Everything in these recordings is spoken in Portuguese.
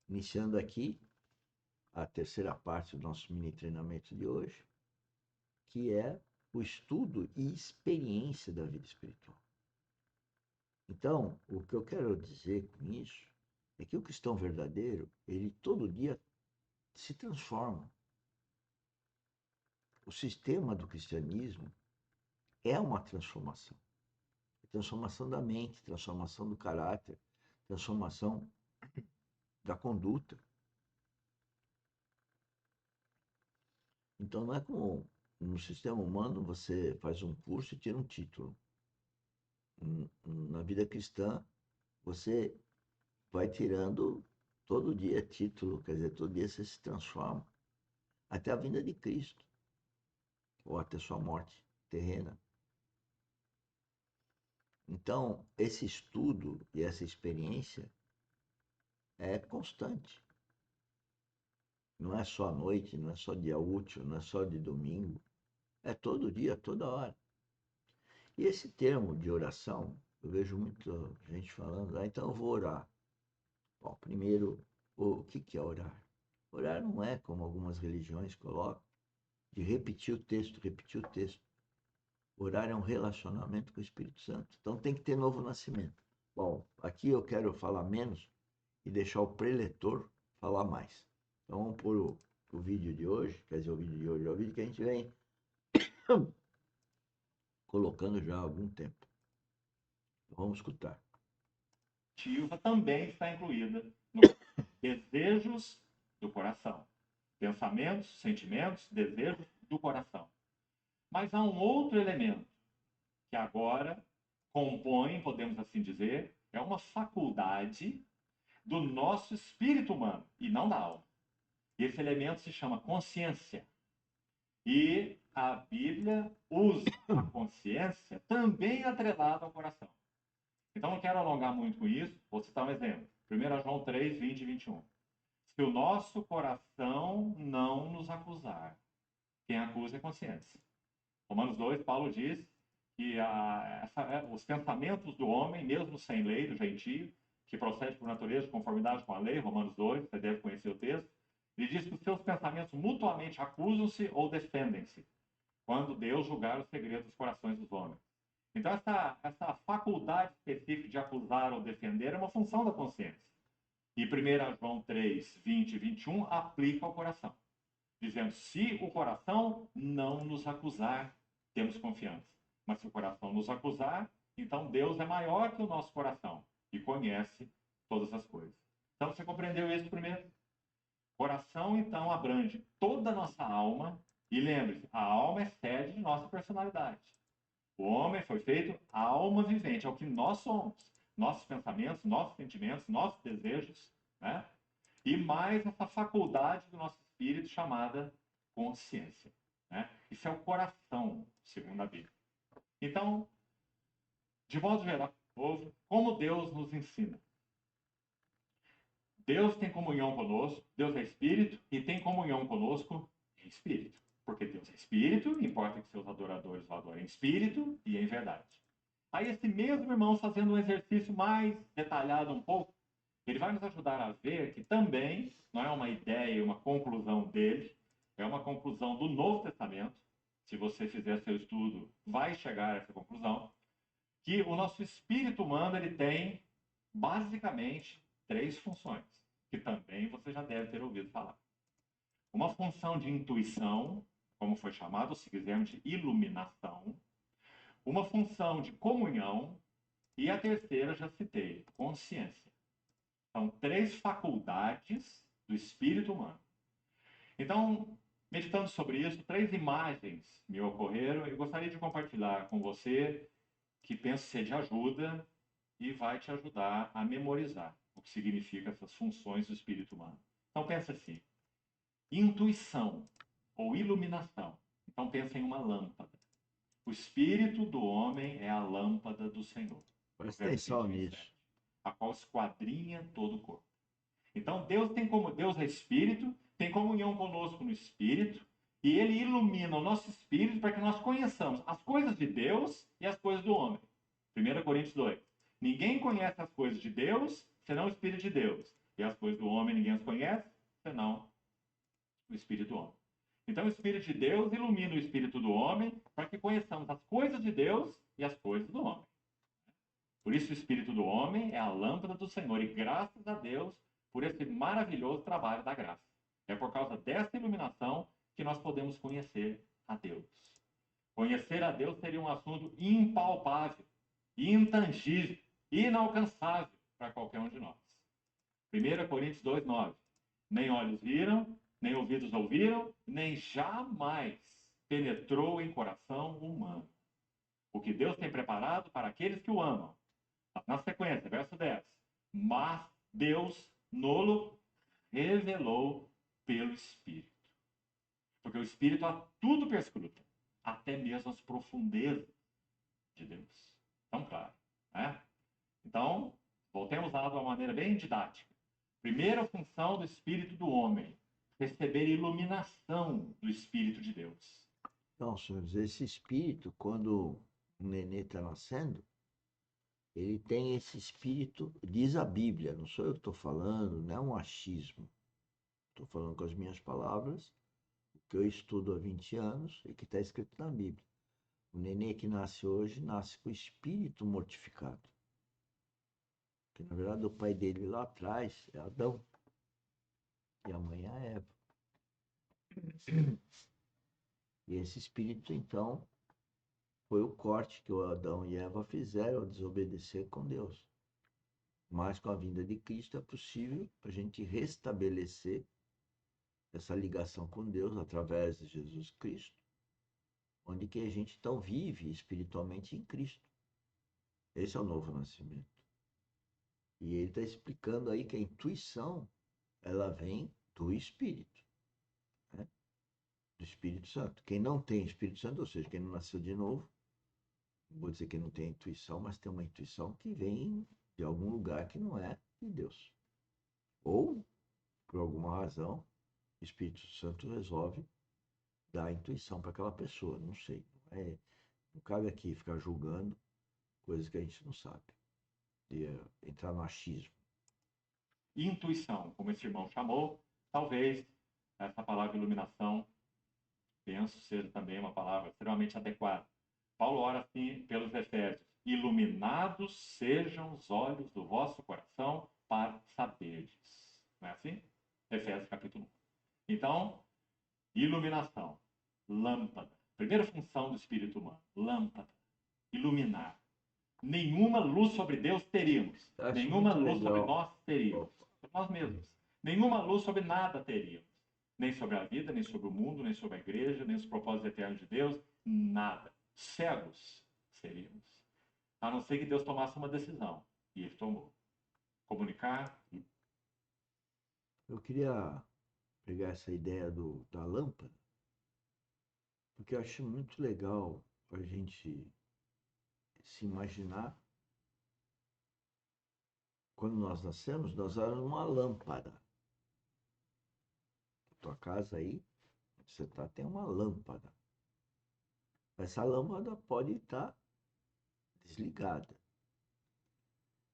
iniciando aqui a terceira parte do nosso mini treinamento de hoje, que é o estudo e experiência da vida espiritual. Então, o que eu quero dizer com isso é que o cristão verdadeiro, ele todo dia se transforma. O sistema do cristianismo é uma transformação. Transformação da mente, transformação do caráter, transformação da conduta. Então não é como no sistema humano você faz um curso e tira um título. Na vida cristã, você vai tirando todo dia título, quer dizer, todo dia você se transforma até a vinda de Cristo, ou até sua morte terrena. Então, esse estudo e essa experiência é constante. Não é só à noite, não é só dia útil, não é só de domingo. É todo dia, toda hora. E esse termo de oração, eu vejo muita gente falando, então eu vou orar. Bom, primeiro, o que é orar? Orar não é, como algumas religiões colocam, de repetir o texto, repetir o texto. Orar é um relacionamento com o Espírito Santo. Então tem que ter novo nascimento. Bom, aqui eu quero falar menos e deixar o preletor falar mais. Então vamos pôr o vídeo de hoje, quer dizer, o vídeo de hoje é o vídeo que a gente vem colocando já há algum tempo. Vamos escutar. Também está incluída no desejos do coração. Pensamentos, sentimentos, desejos do coração. Mas há um outro elemento que agora compõe, podemos assim dizer, é uma faculdade do nosso espírito humano e não da alma. E esse elemento se chama consciência. E a Bíblia usa a consciência também atrelada ao coração. Então, não quero alongar muito com isso, vou citar um exemplo. 1 João 3, 20 e 21. Se o nosso coração não nos acusar, quem acusa é a consciência. Romanos 2, Paulo diz que os pensamentos do homem, mesmo sem lei, do gentio, que procede por natureza de conformidade com a lei, Romanos 2, você deve conhecer o texto, ele diz que os seus pensamentos mutuamente acusam-se ou defendem-se, quando Deus julgar os segredos dos corações dos homens. Então, essa faculdade específica de acusar ou defender é uma função da consciência. E 1 João 3, 20 e 21 aplica ao coração, dizendo: se o coração não nos acusar, temos confiança. Mas se o coração nos acusar, então Deus é maior que o nosso coração e conhece todas as coisas. Então, você compreendeu isso primeiro? Coração, então, abrange toda a nossa alma. E lembre-se, a alma é sede de nossa personalidade. O homem foi feito alma vivente, é o que nós somos. Nossos pensamentos, nossos sentimentos, nossos desejos, né? E mais essa faculdade do nosso espírito chamada consciência, né? Isso é o coração, segundo a Bíblia. Então, de modo geral, como Deus nos ensina? Deus tem comunhão conosco, Deus é espírito e tem comunhão conosco em espírito. Porque Deus é espírito, importa que seus adoradores o adorem em espírito e em verdade. Aí esse mesmo irmão, fazendo um exercício mais detalhado um pouco, ele vai nos ajudar a ver que também não é uma ideia, uma conclusão dele, é uma conclusão do Novo Testamento. Se você fizer seu estudo, vai chegar a essa conclusão, que o nosso espírito humano ele tem basicamente três funções, que também você já deve ter ouvido falar. Uma função de intuição, como foi chamado, ou se quisermos, de iluminação. Uma função de comunhão. E a terceira, já citei, consciência. São três faculdades do espírito humano. Então, meditando sobre isso, três imagens me ocorreram e gostaria de compartilhar com você, que penso ser de ajuda e vai te ajudar a memorizar o que significa essas funções do espírito humano. Então, pensa assim: intuição ou iluminação. Então, pensa em uma lâmpada. O espírito do homem é a lâmpada do Senhor. Presta Provérbios atenção 20, nisso. 27. A qual esquadrinha todo o corpo. Então, Deus é espírito, tem comunhão conosco no espírito, e ele ilumina o nosso espírito para que nós conheçamos as coisas de Deus e as coisas do homem. 1 Coríntios 2. Ninguém conhece as coisas de Deus senão o Espírito de Deus. E as coisas do homem ninguém as conhece, senão o Espírito do homem. Então o Espírito de Deus ilumina o Espírito do homem para que conheçamos as coisas de Deus e as coisas do homem. Por isso o Espírito do homem é a lâmpada do Senhor. E graças a Deus por esse maravilhoso trabalho da graça. É por causa dessa iluminação que nós podemos conhecer a Deus. Conhecer a Deus seria um assunto impalpável, intangível, inalcançável para qualquer um de nós. 1 Coríntios 2:9. Nem olhos viram, nem ouvidos ouviram, nem jamais penetrou em coração humano o que Deus tem preparado para aqueles que o amam. Na sequência, verso 10. Mas Deus nolo revelou pelo Espírito. Porque o Espírito a tudo perscruta, até mesmo as profundezas de Deus. Então, claro. Né? Então, voltemos lá de uma maneira bem didática. Primeira função do Espírito do homem, receber iluminação do Espírito de Deus. Então, senhores, esse espírito, quando o nenê está nascendo, ele tem esse espírito, diz a Bíblia, não sou eu que estou falando, não é um achismo. Estou falando com as minhas palavras, o que eu estudo há 20 anos e que está escrito na Bíblia. O nenê que nasce hoje nasce com o espírito mortificado. Porque, na verdade, o pai dele lá atrás é Adão e a mãe é Eva. E esse espírito, então, foi o corte que o Adão e Eva fizeram ao desobedecer com Deus. Mas com a vinda de Cristo é possível a gente restabelecer essa ligação com Deus através de Jesus Cristo, onde que a gente então vive espiritualmente em Cristo. Esse é o novo nascimento. E ele está explicando aí que a intuição, ela vem do Espírito, né? Do Espírito Santo. Quem não tem Espírito Santo, ou seja, quem não nasceu de novo, não vou dizer que não tem intuição, mas tem uma intuição que vem de algum lugar que não é de Deus. Ou, por alguma razão, o Espírito Santo resolve dar intuição para aquela pessoa. Não sei. Não cabe aqui ficar julgando coisas que a gente não sabe. E entrar no achismo. Intuição, como esse irmão chamou, talvez essa palavra iluminação, penso ser também uma palavra extremamente adequada. Paulo ora assim pelos Efésios: iluminados sejam os olhos do vosso coração para saberdes. Não é assim? Efésios capítulo 1. Então, iluminação, lâmpada. Primeira função do espírito humano, lâmpada, iluminar. Nenhuma luz sobre Deus teríamos. Nenhuma luz sobre nós teríamos. Sobre nós mesmos. Nenhuma luz sobre nada teríamos. Nem sobre a vida, nem sobre o mundo, nem sobre a igreja, nem os propósitos eternos de Deus. Nada. Cegos seríamos. A não ser que Deus tomasse uma decisão. E ele tomou. Comunicar. Eu queria pegar essa ideia da lâmpada, porque eu acho muito legal a gente se imaginar. Quando nós nascemos, nós éramos uma lâmpada. Na tua casa aí, você tem uma lâmpada. Essa lâmpada pode estar desligada.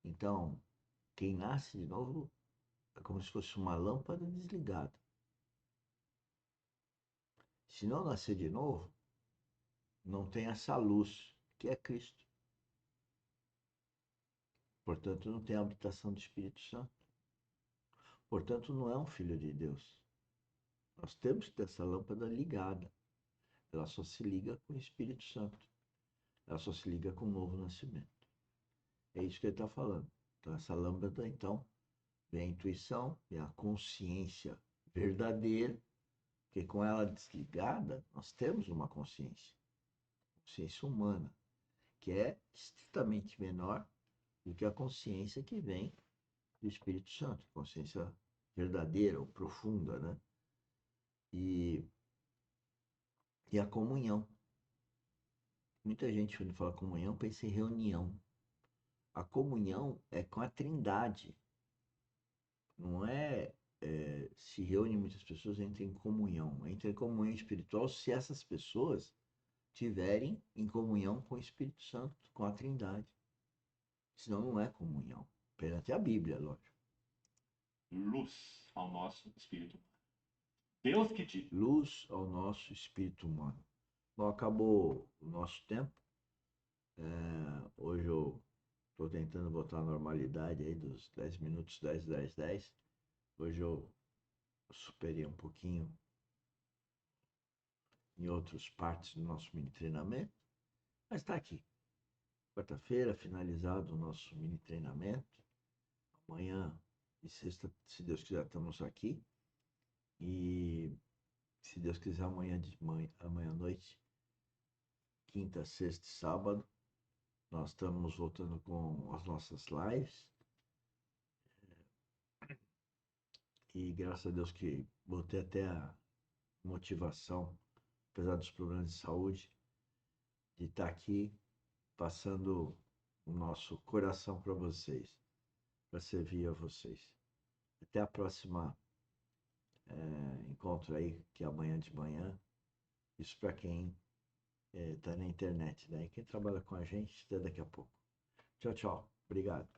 Então, quem nasce de novo é como se fosse uma lâmpada desligada. Se não nascer de novo, não tem essa luz, que é Cristo. Portanto, não tem a habitação do Espírito Santo. Portanto, não é um filho de Deus. Nós temos que ter essa lâmpada ligada. Ela só se liga com o Espírito Santo. Ela só se liga com o novo nascimento. É isso que ele está falando. Então, essa lâmpada, então, vem a intuição, vem a consciência verdadeira, porque com ela desligada, nós temos uma consciência humana, que é estritamente menor do que a consciência que vem do Espírito Santo, consciência verdadeira ou profunda, né? E a comunhão. Muita gente, quando fala comunhão, pensa em reunião. A comunhão é com a Trindade. Não se reúnem muitas pessoas, entra em comunhão. Entra em comunhão espiritual se essas pessoas tiverem em comunhão com o Espírito Santo, com a Trindade. Senão não é comunhão. Perante a Bíblia, lógico. luz ao nosso espírito humano. Deus que diz. Luz ao nosso espírito humano. Bom, acabou o nosso tempo. Hoje eu estou tentando botar a normalidade aí dos 10 minutos, 10, 10, 10. Hoje eu superei um pouquinho em outras partes do nosso mini treinamento, mas está aqui. Quarta-feira, finalizado o nosso mini treinamento. Amanhã e sexta, se Deus quiser, estamos aqui. E se Deus quiser, amanhã à noite, quinta, sexta e sábado, nós estamos voltando com as nossas lives. E graças a Deus que botei até a motivação, apesar dos problemas de saúde, de estar aqui passando o nosso coração para vocês, para servir a vocês. Até a próxima encontro aí, que é amanhã de manhã. Isso para quem está na internet, né? E quem trabalha com a gente, até daqui a pouco. Tchau, tchau. Obrigado.